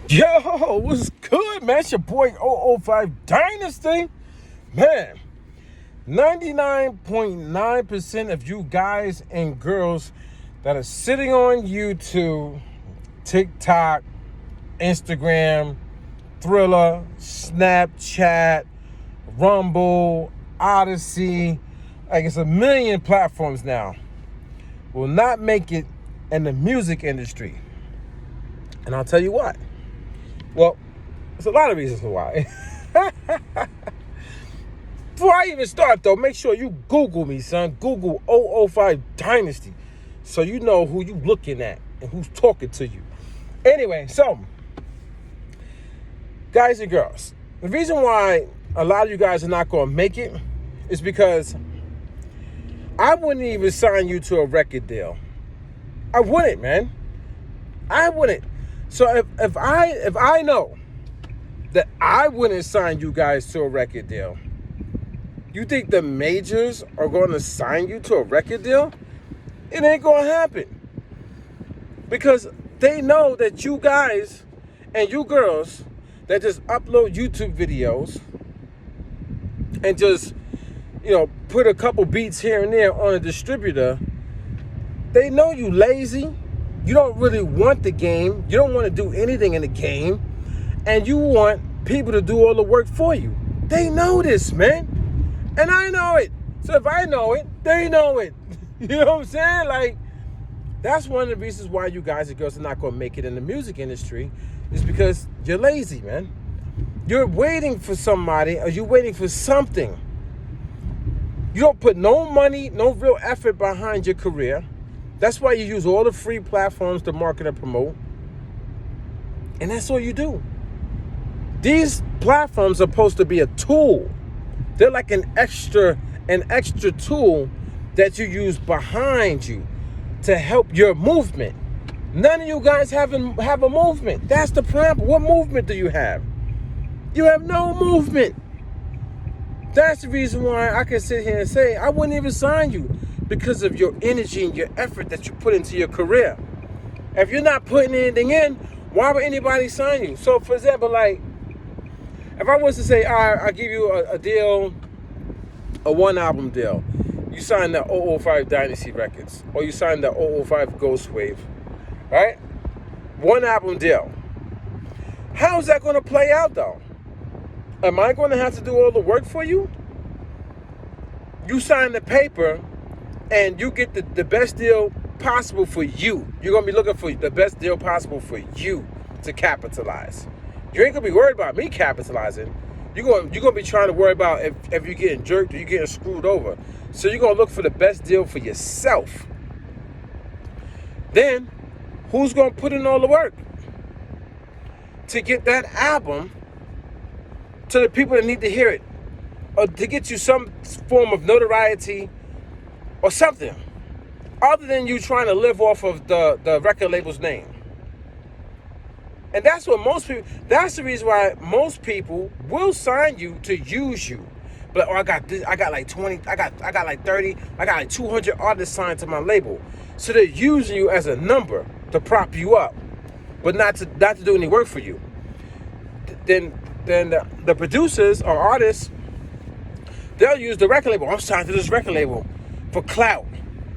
Yo, what's good, man? It's your boy 005 Dynasty. Man, 99.9% of you guys and girls that are sitting on YouTube, TikTok, Instagram, Thriller, Snapchat, Rumble, Odyssey, like it's a million platforms now, will not make it in the music industry. And I'll tell you why. Well, there's a lot of reasons why. Before I even start, though, make sure you Google me, son. Google 005 Dynasty so you know who you looking at and who's talking to you. Anyway, so, guys and girls, the reason why a lot of you guys are not going to make it is because I wouldn't even sign you to a record deal. I wouldn't, man. I wouldn't. So if I know that I wouldn't sign you guys to a record deal, you think the majors are going to sign you to a record deal? It ain't going to happen. Because they know that you guys and you girls that just upload YouTube videos and just, put a couple beats here and there on a distributor, they know you lazy. You don't really want the game. You don't want to do anything in the game. And you want people to do all the work for you. They know this, man. And I know it. So if I know it, they know it. You know what I'm saying? Like, that's one of the reasons why you guys and girls are not going to make it in the music industry is because you're lazy, man. You're waiting for somebody or you're waiting for something. You don't put no money, no real effort behind your career. That's why you use all the free platforms to market and promote. And that's all you do. These platforms are supposed to be a tool. They're like an extra tool that you use behind you to help your movement. None of you guys have a movement. That's the problem. What movement do you have? You have no movement. That's the reason why I can sit here and say I wouldn't even sign you. Because of your energy and your effort that you put into your career. If you're not putting anything in, why would anybody sign you? So, for example, like, if I was to say, all right, I'll give you a deal, a one-album deal. You sign the 005 Dynasty Records, or you sign the 005 Ghost Wav, right? One-album deal. How is that going to play out, though? Am I going to have to do all the work for you? You sign the paper, and you get the best deal possible for you. You're going to be looking for the best deal possible for you to capitalize. You ain't going to be worried about me capitalizing. You're going to be trying to worry about if you're getting jerked or you're getting screwed over. So you're going to look for the best deal for yourself. Then, who's going to put in all the work to get that album to the people that need to hear it? Or to get you some form of notoriety or something, other than you trying to live off of the record label's name. And that's what that's the reason why most people will sign you to use you. But I got this, I got like 20, I got like 30, I got like 200 artists signed to my label. So they're using you as a number to prop you up, but not to do any work for you. Then the producers or artists, they'll use the record label. I'm signed to this record label for clout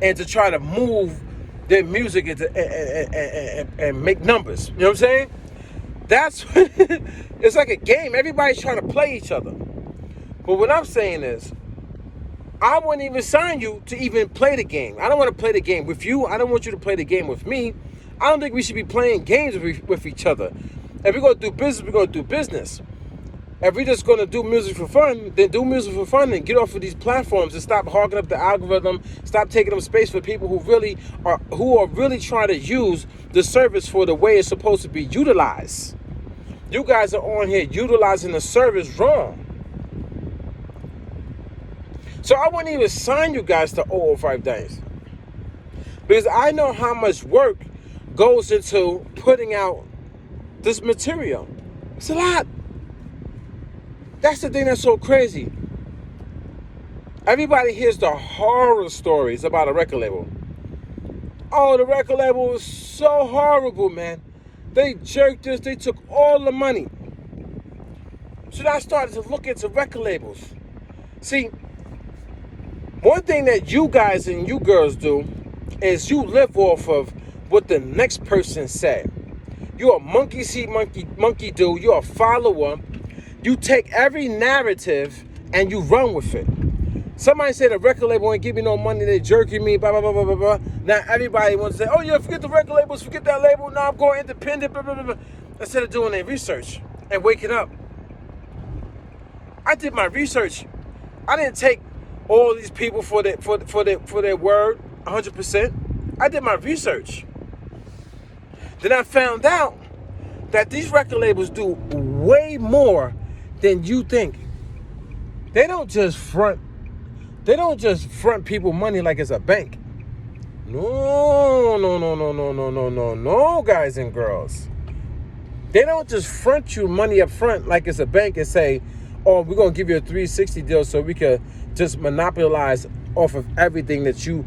and to try to move their music and make numbers. You know what I'm saying? That's it's like a game. Everybody's trying to play each other. But what I'm saying is, I wouldn't even sign you to even play the game. I don't want to play the game with you. I don't want you to play the game with me. I don't think we should be playing games with each other. If we're going to do business, we're going to do business. If we're just going to do music for fun, then do music for fun and get off of these platforms and stop hogging up the algorithm. Stop taking up space for people who are really trying to use the service for the way it's supposed to be utilized. You guys are on here utilizing the service wrong. So I wouldn't even sign you guys to 005 Dynasty. Because I know how much work goes into putting out this material. It's a lot. That's the thing that's so crazy. Everybody hears the horror stories about a record label. Oh, the record label was so horrible, man. They jerked us. They took all the money. So then I started to look into record labels. See, one thing that you guys and you girls do is you live off of what the next person said. You're a monkey see, monkey do. You're a follower. You take every narrative and you run with it. Somebody said the record label ain't give me no money, they jerking me, blah, blah, blah, blah, blah, blah. Now everybody wants to say, oh yeah, forget the record labels, forget that label, now I'm going independent, blah, blah, blah, blah. Instead of doing their research and waking up. I did my research. I didn't take all these people for their word 100%. I did my research. Then I found out that these record labels do way more than you think. They don't just front people money like it's a bank. No, guys and girls. They don't just front you money up front like it's a bank and say, oh, we're going to give you a 360 deal so we could just monopolize off of everything that you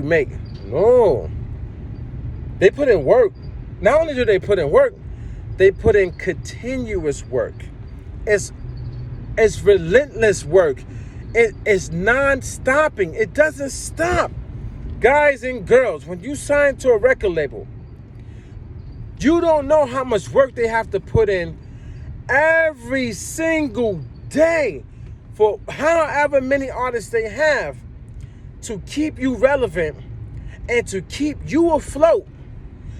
make. No. They put in work. Not only do they put in work, they put in continuous work. It's relentless work. It's non-stopping. It doesn't stop. Guys and girls, when you sign to a record label, you don't know how much work they have to put in every single day for however many artists they have to keep you relevant and to keep you afloat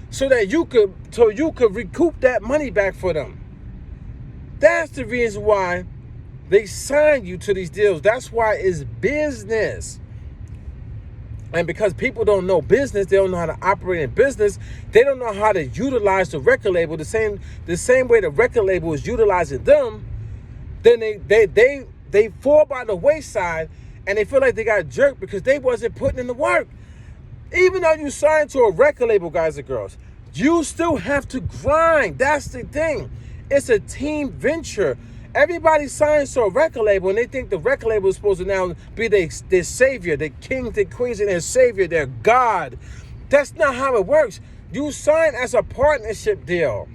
so that you could recoup that money back for them. That's the reason why they sign you to these deals. That's why it's business. And because people don't know business, they don't know how to operate in business, they don't know how to utilize the record label the same way the record label is utilizing them, then they fall by the wayside and they feel like they got jerked because they wasn't putting in the work. Even though you signed to a record label, guys and girls, you still have to grind. That's the thing. It's a team venture. Everybody signs to a record label and they think the record label is supposed to now be their savior, their kings, their queens, and their savior, their God. That's not how it works. You sign as a partnership deal.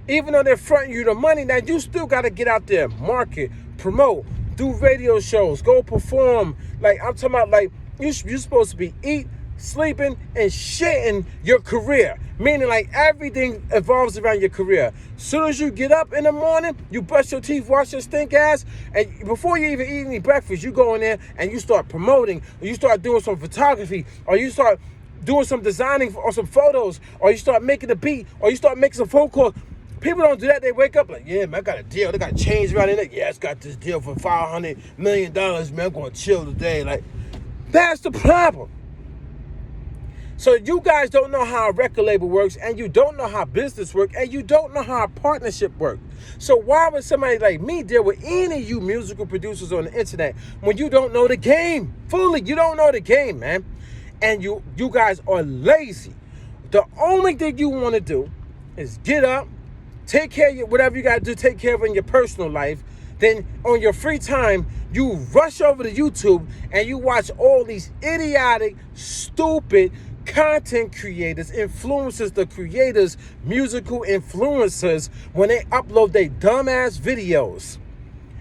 Even though they're fronting you the money, now you still got to get out there, market, promote, do radio shows, go perform. Like, I'm talking about, like, you're supposed to be eat, sleeping, and shitting your career. Meaning, like, everything evolves around your career. As soon as you get up in the morning, you brush your teeth, wash your stink ass, and before you even eat any breakfast, you go in there and you start promoting, or you start doing some photography, or you start doing some designing or some photos, or you start making a beat, or you start making some phone calls. People don't do that. They wake up like, yeah, man, I got a deal. They got change around in it. Yeah, it's got this deal for $500 million, man. I'm going to chill today. Like, that's the problem. So you guys don't know how a record label works, and you don't know how business works, and you don't know how a partnership works. So why would somebody like me deal with any of you musical producers on the internet when you don't know the game? Fully, you don't know the game, man. And you guys are lazy. The only thing you want to do is get up, take care of whatever you got to do, take care of in your personal life. Then on your free time, you rush over to YouTube and you watch all these idiotic, stupid content creators, influencers, the creators, musical influencers, when they upload their dumbass videos.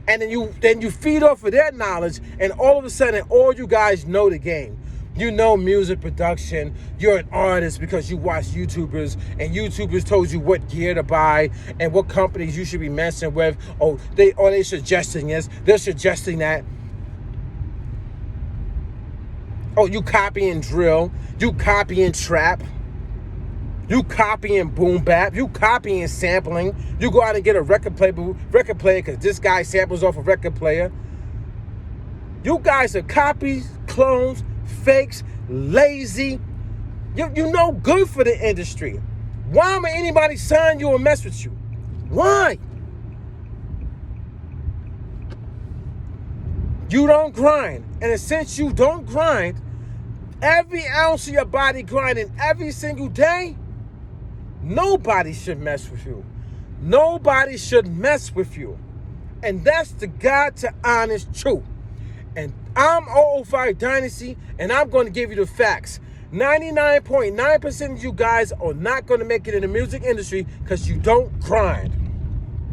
And then you feed off of their knowledge, and all of a sudden, all you guys know the game. You know music production. You're an artist because you watch YouTubers, and YouTubers told you what gear to buy and what companies you should be messing with. Oh, they suggesting this. They're suggesting that. Oh, you copy and drill. You copy and trap. You copy and boom bap. You copy and sampling. You go out and get a record player because this guy samples off a record player. You guys are copies, clones, fakes, lazy. You no good for the industry. Why would anybody sign you or mess with you? Why? You don't grind. And since you don't grind, every ounce of your body grinding every single day, nobody should mess with you. Nobody should mess with you. And that's the God to honest truth. And I'm 005 Dynasty, and I'm going to give you the facts. 99.9% of you guys are not going to make it in the music industry because you don't grind.